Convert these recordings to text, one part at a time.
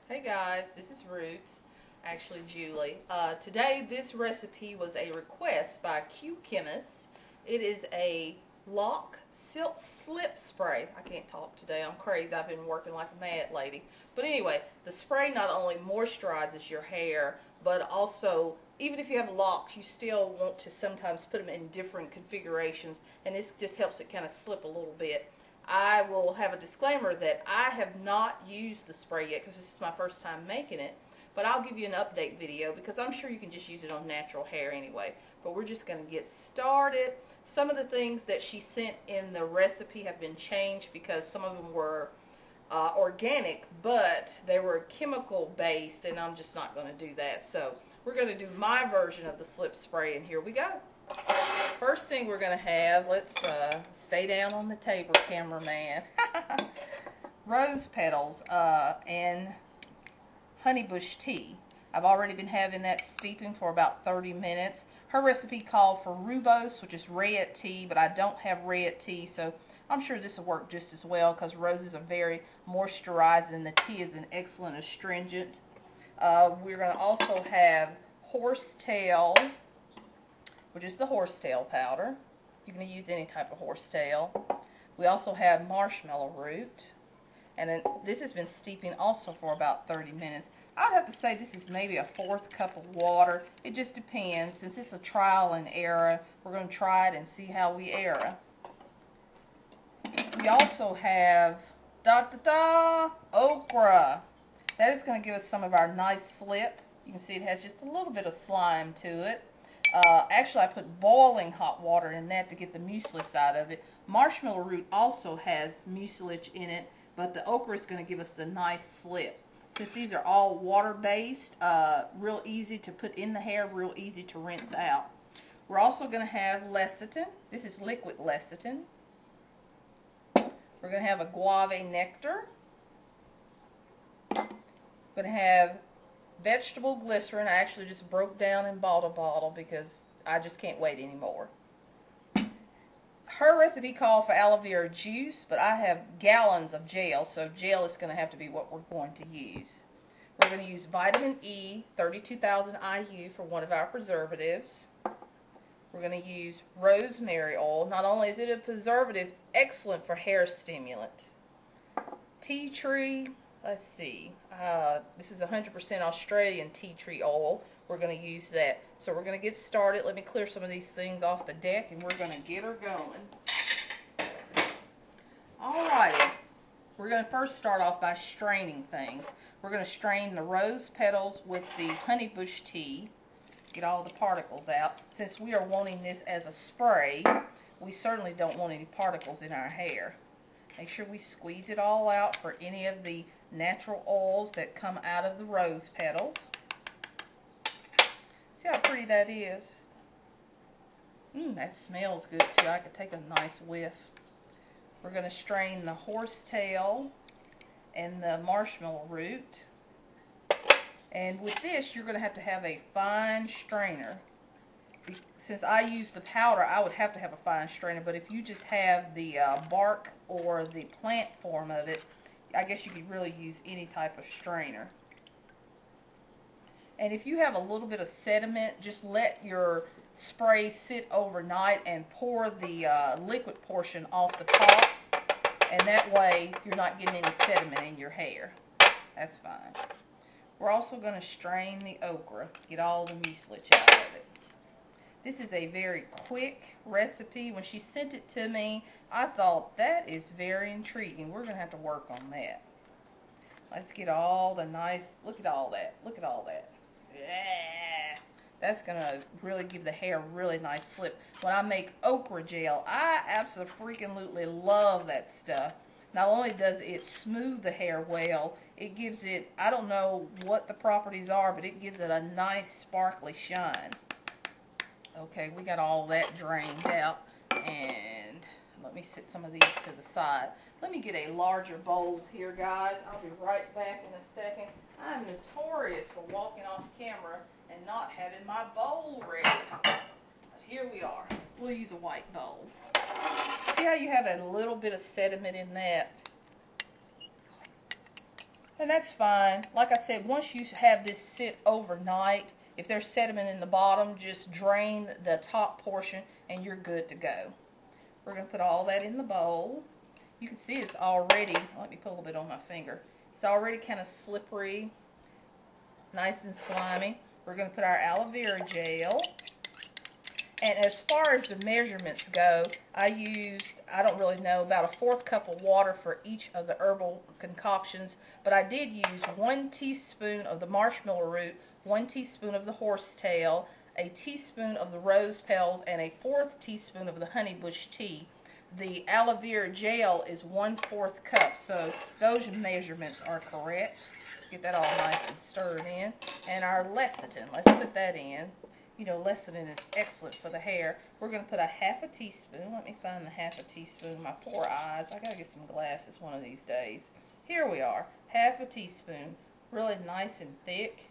Hey guys, this is Roots, actually Julie. Today this recipe was a request by Q Chemist. It is a lock silk slip spray. I can't talk today, I'm crazy, I've been working like a mad lady. But anyway, the spray not only moisturizes your hair, but also, even if you have locks, you still want to sometimes put them in different configurations, and this just helps it kind of slip a little bit. I will have a disclaimer that I have not used the spray yet because this is my first time making it, but I'll give you an update video because I'm sure you can just use it on natural hair anyway. But we're just going to get started. Some of the things that she sent in the recipe have been changed because some of them were organic, but they were chemical based, and I'm just not going to do that. So we're going to do my version of the slip spray, and here we go. First thing we're going to have, let's stay down on the table, cameraman. Rose petals and honeybush tea. I've already been having that steeping for about 30 minutes. Her recipe called for rooibos, which is red tea, but I don't have red tea, so I'm sure this will work just as well because roses are very moisturizing. The tea is an excellent astringent. We're going to also have horsetail, which is the horsetail powder. You can use any type of horsetail. We also have marshmallow root. And then this has been steeping also for about 30 minutes. I'd have to say this is maybe a 4th cup of water. It just depends. Since it's a trial and error, we're going to try it and see how we err. We also have okra. That is going to give us some of our nice slip. You can see it has just a little bit of slime to it. Actually, I put boiling hot water in that to get the mucilage out of it. Marshmallow root also has mucilage in it, but the okra is going to give us the nice slip. Since these are all water-based, real easy to put in the hair, real easy to rinse out. We're also going to have lecithin. This is liquid lecithin. We're going to have agave nectar. We're going to have vegetable glycerin. I actually just broke down and bought a bottle because I just can't wait anymore. Her recipe called for aloe vera juice, but I have gallons of gel, so gel is going to have to be what we're going to use. We're going to use vitamin E, 32,000 IU for one of our preservatives. We're going to use rosemary oil. Not only is it a preservative, excellent for hair stimulant. Tea tree. Let's see, this is 100% Australian tea tree oil. We're going to use that. So we're going to get started. Let me clear some of these things off the deck and we're going to get her going. Alrighty, we're going to first start off by straining things. We're going to strain the rose petals with the honeybush tea. Get all the particles out. Since we are wanting this as a spray, we certainly don't want any particles in our hair. Make sure we squeeze it all out for any of the natural oils that come out of the rose petals. See how pretty that is? That smells good too. I could take a nice whiff. We're going to strain the horsetail and the marshmallow root. And with this, you're going to have a fine strainer. Since I use the powder, I would have to have a fine strainer, but if you just have the bark or the plant form of it, I guess you could really use any type of strainer. And if you have a little bit of sediment, just let your spray sit overnight and pour the liquid portion off the top, and that way you're not getting any sediment in your hair. That's fine. We're also going to strain the okra, get all the mucilage out of it. This is a very quick recipe. When she sent it to me, I thought that is very intriguing. We're going to have to work on that. Let's get all the nice, look at all that. Look at all that. Yeah. That's going to really give the hair a really nice slip. When I make okra gel, I absolutely love that stuff. Not only does it smooth the hair well, it gives it, I don't know what the properties are, but it gives it a nice sparkly shine. Okay, we got all that drained out, and let me set some of these to the side. Let me get a larger bowl here, guys. I'll be right back in a second. I'm notorious for walking off camera and not having my bowl ready. But here we are. We'll use a white bowl. See how you have a little bit of sediment in that? And that's fine. Like I said, once you have this sit overnight, if there's sediment in the bottom, just drain the top portion and you're good to go. We're going to put all that in the bowl. You can see it's already, let me put a little bit on my finger. It's already kind of slippery, nice and slimy. We're going to put our aloe vera gel. And as far as the measurements go, I used, I don't really know, about a 1/4 cup of water for each of the herbal concoctions. But I did use 1 teaspoon of the marshmallow root, 1 teaspoon of the horsetail, a teaspoon of the rose petals, and a 1/4 teaspoon of the honeybush tea. The aloe vera gel is 1/4 cup, so those measurements are correct. Get that all nice and stirred in. And our lecithin, let's put that in. You know, lecithin is excellent for the hair. We're going to put a 1/2 teaspoon. Let me find the 1/2 teaspoon. My poor eyes. I got to get some glasses one of these days. Here we are. 1/2 teaspoon. Really nice and thick.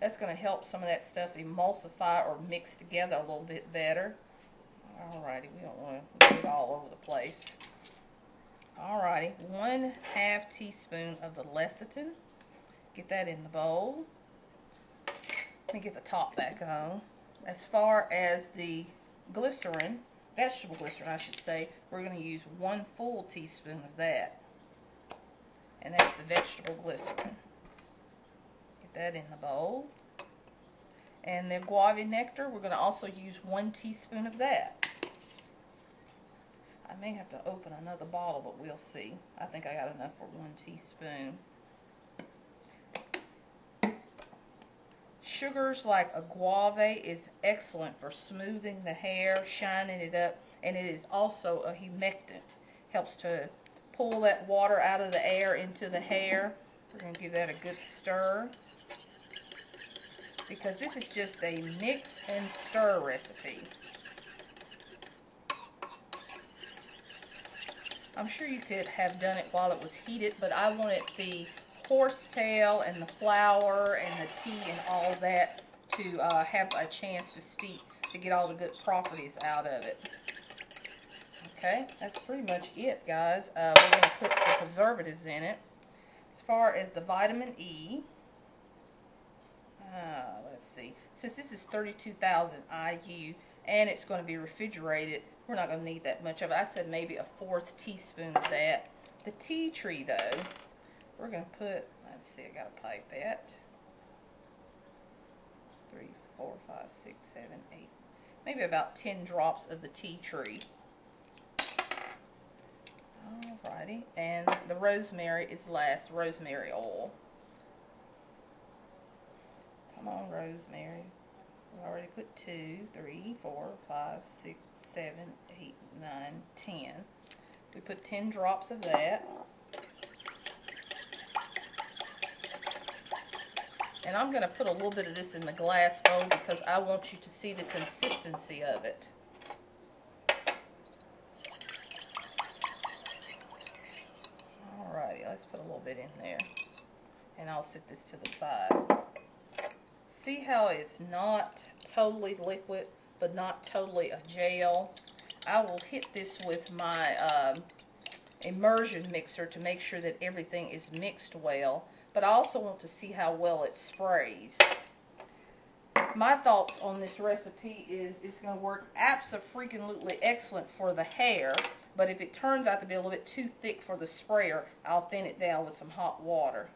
That's going to help some of that stuff emulsify or mix together a little bit better. Alrighty, we don't want to get it all over the place. Alrighty, 1/2 teaspoon of the lecithin. Get that in the bowl. Let me get the top back on. As far as the glycerin, vegetable glycerin I should say, we're going to use 1 full teaspoon of that. And that's the vegetable glycerin. Get that in the bowl. And the agave nectar, we're going to also use 1 teaspoon of that. I may have to open another bottle, but we'll see. I think I got enough for 1 teaspoon. Sugars like agave is excellent for smoothing the hair, shining it up, and it is also a humectant. Helps to pull that water out of the air into the hair. We're going to give that a good stir, because this is just a mix and stir recipe. I'm sure you could have done it while it was heated, but I wanted the horsetail and the flour and the tea and all that to have a chance to steep, to get all the good properties out of it. Okay, that's pretty much it, guys. We're going to put the preservatives in it. As far as the vitamin E, let's see, since this is 32,000 IU and it's going to be refrigerated, we're not going to need that much of it. I said maybe a 1/4 teaspoon of that. The tea tree, though, we're going to put, let's see, I got a pipette. 3, 4, 5, 6, 7, 8, maybe about 10 drops of the tea tree. Alrighty, and the rosemary is last, rosemary oil. Come on, rosemary. We already put 2, 3, 4, 5, 6, 7, 8, 9, 10. We put 10 drops of that. And I'm going to put a little bit of this in the glass bowl because I want you to see the consistency of it. Alrighty, let's put a little bit in there. And I'll set this to the side. See how it's not totally liquid, but not totally a gel? I will hit this with my immersion mixer to make sure that everything is mixed well. But I also want to see how well it sprays. My thoughts on this recipe is it's going to work abso-freaking-lutely excellent for the hair. But if it turns out to be a little bit too thick for the sprayer, I'll thin it down with some hot water.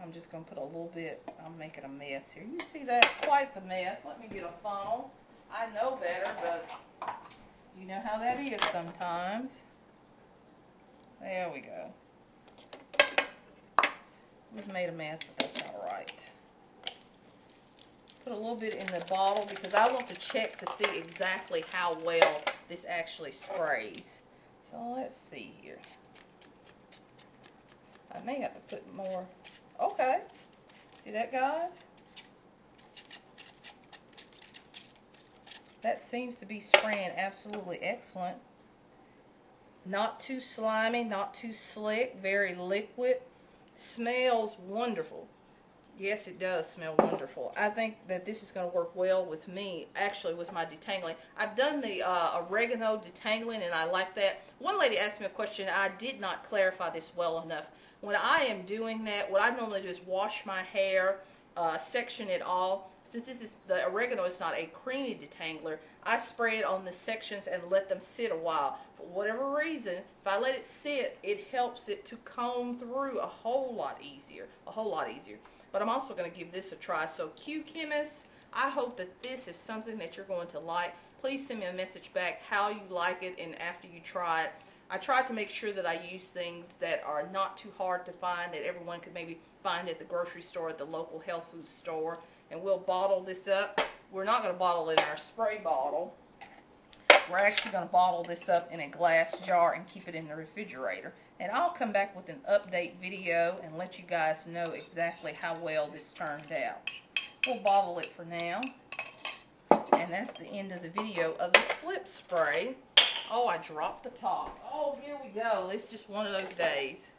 I'm just going to put a little bit, I'm making a mess here. You see that? Quite the mess. Let me get a funnel. I know better, but you know how that is sometimes. There we go. We've made a mess, but that's alright. Put a little bit in the bottle because I want to check to see exactly how well this actually sprays. So let's see here. I may have to put more. Okay. See that, guys? That seems to be spraying absolutely excellent. Not too slimy, not too slick, very liquid. Smells wonderful. Yes, it does smell wonderful. I think that this is going to work well with me, actually, with my detangling. I've done the oregano detangling, and I like that. One lady asked me a question. I did not clarify this well enough. When I am doing that, what I normally do is wash my hair, section it all. Since this is the oregano is not a creamy detangler, I spray it on the sections and let them sit a while. For whatever reason, if I let it sit, it helps it to comb through a whole lot easier. But I'm also going to give this a try. So Q Chemists, I hope that this is something that you're going to like. Please send me a message back how you like it and after you try it. I tried to make sure that I use things that are not too hard to find, that everyone could maybe find at the grocery store, at the local health food store. And we'll bottle this up. We're not going to bottle it in our spray bottle. We're actually going to bottle this up in a glass jar and keep it in the refrigerator. And I'll come back with an update video and let you guys know exactly how well this turned out. We'll bottle it for now. And that's the end of the video of the slip spray. Oh, I dropped the top. Oh, here we go. It's just one of those days.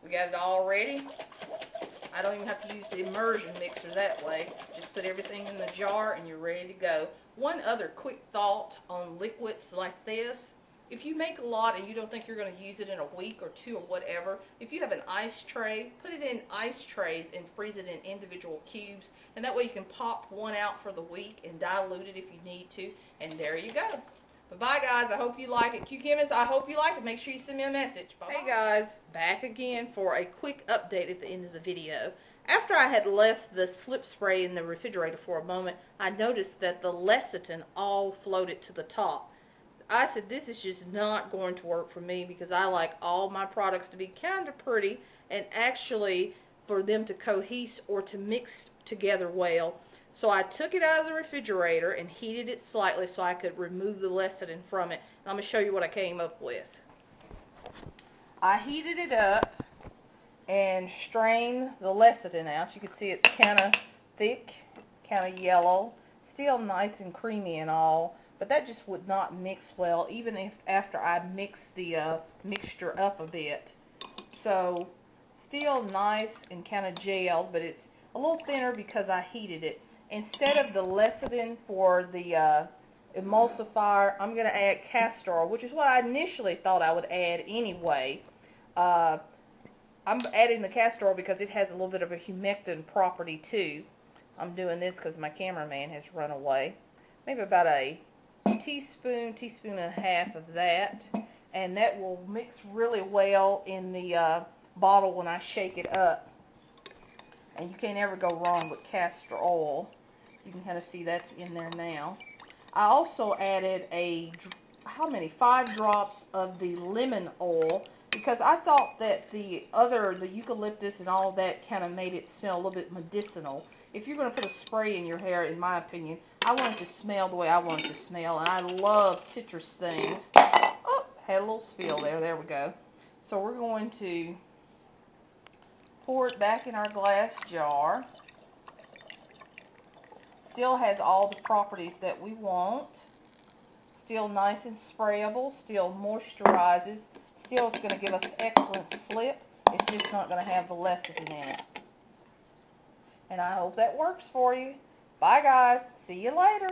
We got it all ready. I don't even have to use the immersion mixer that way. Just put everything in the jar and you're ready to go. One other quick thought on liquids like this. If you make a lot and you don't think you're going to use it in a week or two or whatever, if you have an ice tray, put it in ice trays and freeze it in individual cubes. And that way you can pop one out for the week and dilute it if you need to. And there you go. Bye guys, I hope you like it. Q Chemists, I hope you like it. Make sure you send me a message. Bye-bye. Hey guys, back again for a quick update at the end of the video. After I had left the slip spray in the refrigerator for a moment, I noticed that the lecithin all floated to the top. I said this is just not going to work for me because I like all my products to be kind of pretty and actually for them to cohese or to mix together well. So I took it out of the refrigerator and heated it slightly so I could remove the lecithin from it. And I'm going to show you what I came up with. I heated it up and strained the lecithin out. You can see it's kind of thick, kind of yellow, still nice and creamy and all. But that just would not mix well, even if after I mixed the mixture up a bit. So still nice and kind of gelled, but it's a little thinner because I heated it. Instead of the lecithin for the emulsifier, I'm going to add castor, which is what I initially thought I would add anyway. I'm adding the castor because it has a little bit of a humectant property too. I'm doing this because my cameraman has run away. Maybe about a teaspoon and a half of that. And that will mix really well in the bottle when I shake it up. And you can't ever go wrong with castor oil. You can kind of see that's in there now. I also added 5 drops of the lemon oil because I thought that the eucalyptus and all that kind of made it smell a little bit medicinal. If you're going to put a spray in your hair, in my opinion, I want it to smell the way I want it to smell. And I love citrus things. Oh, had a little spill there. There we go. So we're going to pour it back in our glass jar. Still has all the properties that we want. Still nice and sprayable. Still moisturizes. Still is going to give us excellent slip. It's just not going to have the lecithin in it. And I hope that works for you. Bye guys. See you later.